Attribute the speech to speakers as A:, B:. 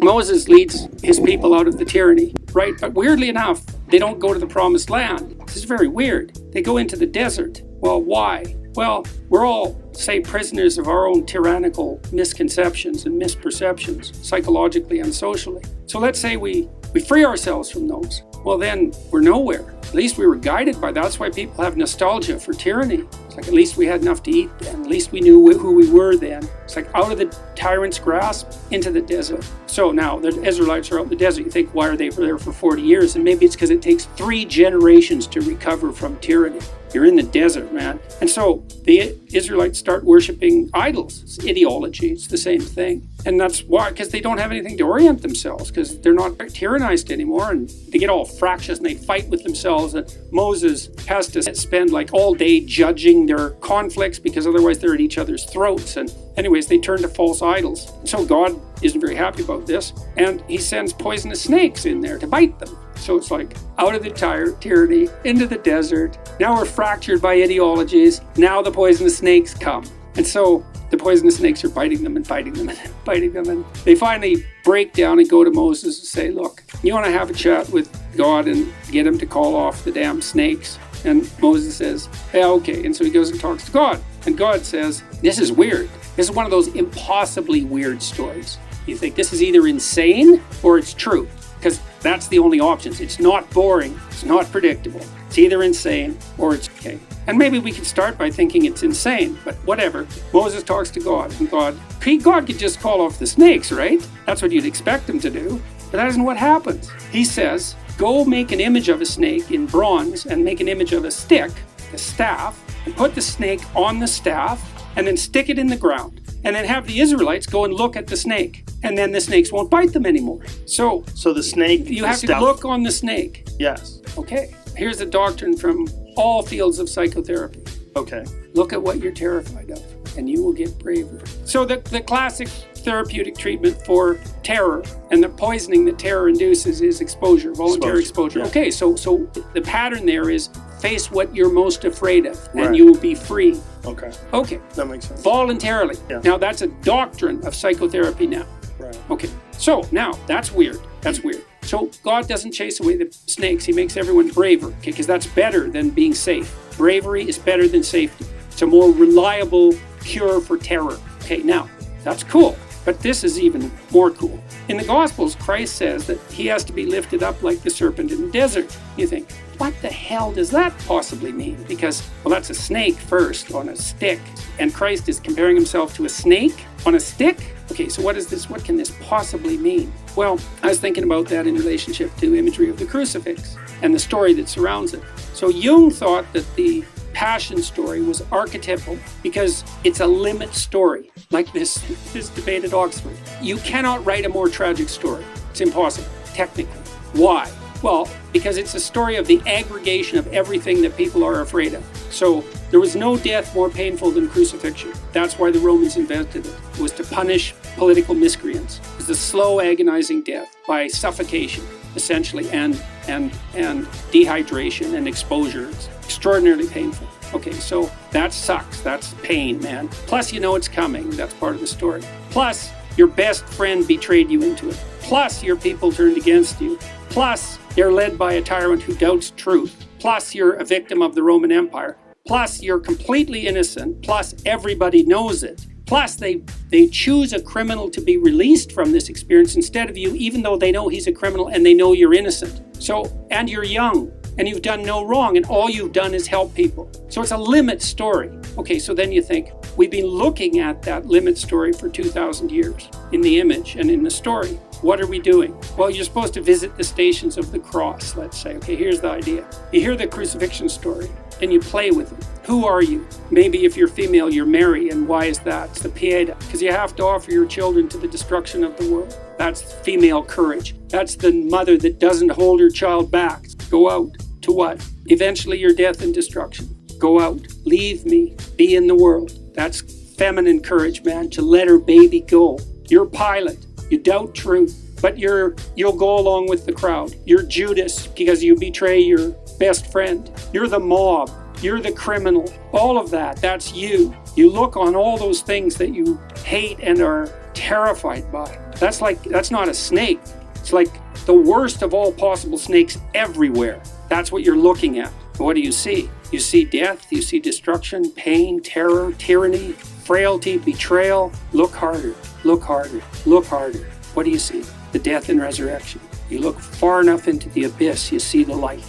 A: Moses leads his people out of the tyranny, right? But weirdly enough, they don't go to the promised land. This is very weird. They go into the desert. Well, why? Well, we're all, say, prisoners of our own tyrannical misconceptions and misperceptions, psychologically and socially. So let's say we free ourselves from those. Well, then we're nowhere. At least we were guided by that. That's why people have nostalgia for tyranny. It's like, at least we had enough to eat then. At least we knew who we were then. It's like out of the tyrant's grasp into the desert. So now the Israelites are out in the desert. You think, why are they there for 40 years? And maybe it's because it takes 3 generations to recover from tyranny. You're in the desert, man. And so the Israelites start worshiping idols. It's ideology. It's the same thing. And that's why, because they don't have anything to orient themselves, because they're not tyrannized anymore, and they get all fractious and they fight with themselves. And Moses has to spend like all day judging their conflicts, because otherwise they're at each other's throats. And anyways, they turn to false idols. And so God isn't very happy about this, and he sends poisonous snakes in there to bite them. So it's like out of the tyranny, into the desert. Now we're fractured by ideologies. Now the poisonous snakes come. And so the poisonous snakes are biting them and biting them and biting them. And they finally break down and go to Moses and say, look, you want to have a chat with God and get him to call off the damn snakes? And Moses says, yeah, okay. And so he goes and talks to God. And God says, this is weird. This is one of those impossibly weird stories. You think this is either insane or it's true, because that's the only options. It's not boring. It's not predictable. It's either insane or it's okay. And maybe we can start by thinking it's insane, but whatever. Moses talks to God, and God could just call off the snakes, right? That's what you'd expect him to do. But that isn't what happens. He says, go make an image of a snake in bronze and make an image of a stick, a staff, and put the snake on the staff and then stick it in the ground. And then have the Israelites go and look at the snake. And then the snakes won't bite them anymore. So
B: the snake...
A: You have to look on the snake.
B: Yes.
A: Okay. Here's a doctrine from all fields of psychotherapy.
B: Okay.
A: Look at what you're terrified of, and you will get braver. So the classic therapeutic treatment for terror and the poisoning that terror induces is exposure, voluntary exposure.
B: Yeah.
A: Okay, so the pattern there is face what you're most afraid of, and
B: right.
A: you will be free.
B: Okay. That makes sense.
A: Voluntarily.
B: Yeah.
A: Now that's a doctrine of psychotherapy now.
B: Right.
A: Okay. So now that's weird. That's weird. So God doesn't chase away the snakes. He makes everyone braver. Okay, because that's better than being safe. Bravery is better than safety. It's a more reliable cure for terror. Okay, now that's cool. But this is even more cool. In the Gospels, Christ says that he has to be lifted up like the serpent in the desert. You think, what the hell does that possibly mean? Because, well, that's a snake first on a stick. And Christ is comparing himself to a snake on a stick? Okay, so what is this? What can this possibly mean? Well, I was thinking about that in relationship to imagery of the crucifix and the story that surrounds it. So Jung thought that the Passion story was archetypal because it's a limit story, like this debate at Oxford. You cannot write a more tragic story. It's impossible, technically. Why? Well, because it's a story of the aggregation of everything that people are afraid of. So there was no death more painful than crucifixion. That's why the Romans invented it. It was to punish political miscreants. It was the slow, agonizing death by suffocation, essentially, and dehydration and exposure. It's extraordinarily painful. Okay, so that sucks. That's pain, man. Plus, you know it's coming. That's part of the story. Plus, your best friend betrayed you into it. Plus, your people turned against you. Plus, you're led by a tyrant who doubts truth. Plus, you're a victim of the Roman Empire. Plus, you're completely innocent. Plus, everybody knows it. Plus, they choose a criminal to be released from this experience instead of you, even though they know he's a criminal and they know you're innocent. So, and you're young and you've done no wrong and all you've done is help people. So it's a limit story. Okay, so then you think, we've been looking at that limit story for 2,000 years in the image and in the story. What are we doing? Well, you're supposed to visit the stations of the cross, let's say. Okay, here's the idea. You hear the crucifixion story and you play with it. Who are you? Maybe if you're female, you're Mary, and why is that? It's the Pieta, because you have to offer your children to the destruction of the world. That's female courage. That's the mother that doesn't hold her child back. Go out. To what? Eventually your death and destruction. Go out. Leave me. Be in the world. That's feminine courage, man, to let her baby go. You're Pilate. You doubt truth, but you'll go along with the crowd. You're Judas because you betray your best friend. You're the mob. You're the criminal. All of that, that's you. You look on all those things that you hate and are terrified by. That's not a snake. It's like the worst of all possible snakes everywhere. That's what you're looking at. What do you see? You see death, you see destruction, pain, terror, tyranny, frailty, betrayal. Look harder, look harder, look harder. What do you see? The death and resurrection. You look far enough into the abyss, you see the light.